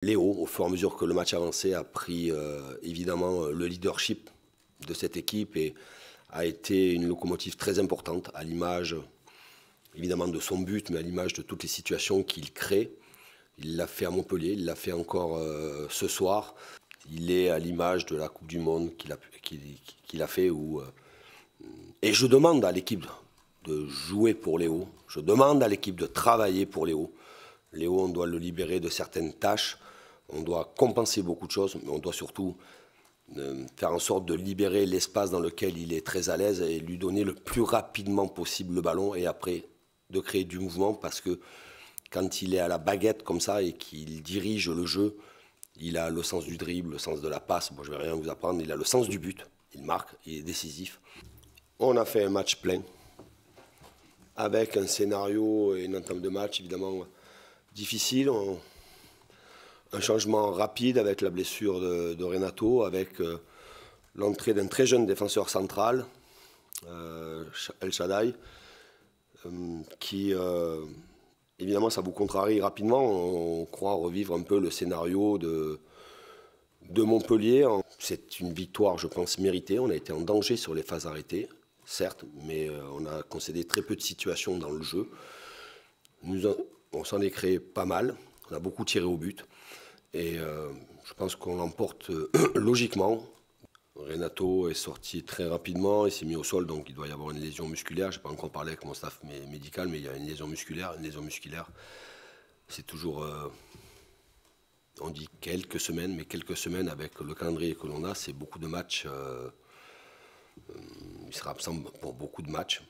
Léo, au fur et à mesure que le match avançait, a pris évidemment le leadership de cette équipe et a été une locomotive très importante à l'image évidemment de son but, mais à l'image de toutes les situations qu'il crée. Il l'a fait à Montpellier, il l'a fait encore ce soir. Il est à l'image de la Coupe du Monde qu'il a fait. Et je demande à l'équipe de jouer pour Léo. Je demande à l'équipe de travailler pour Léo. Léo, on doit le libérer de certaines tâches. On doit compenser beaucoup de choses, mais on doit surtout faire en sorte de libérer l'espace dans lequel il est très à l'aise et lui donner le plus rapidement possible le ballon et après de créer du mouvement parce que quand il est à la baguette comme ça et qu'il dirige le jeu, il a le sens du dribble, le sens de la passe. Bon, je ne vais rien vous apprendre, il a le sens du but. Il marque, il est décisif. On a fait un match plein avec un scénario et une entame de match évidemment difficile. Un changement rapide avec la blessure de Renato, avec l'entrée d'un très jeune défenseur central, El Shaddai, qui, évidemment, ça vous contrarie rapidement. On croit revivre un peu le scénario de Montpellier. C'est une victoire, je pense, méritée. On a été en danger sur les phases arrêtées, certes, mais on a concédé très peu de situations dans le jeu. On s'en est créé pas mal. On a beaucoup tiré au but. Et je pense qu'on l'emporte logiquement. Renato est sorti très rapidement, il s'est mis au sol, donc il doit y avoir une lésion musculaire. Je n'ai pas encore parlé avec mon staff médical, mais il y a une lésion musculaire. Une lésion musculaire, c'est toujours, on dit quelques semaines, mais quelques semaines avec le calendrier que l'on a, c'est beaucoup de matchs. Il sera absent pour beaucoup de matchs.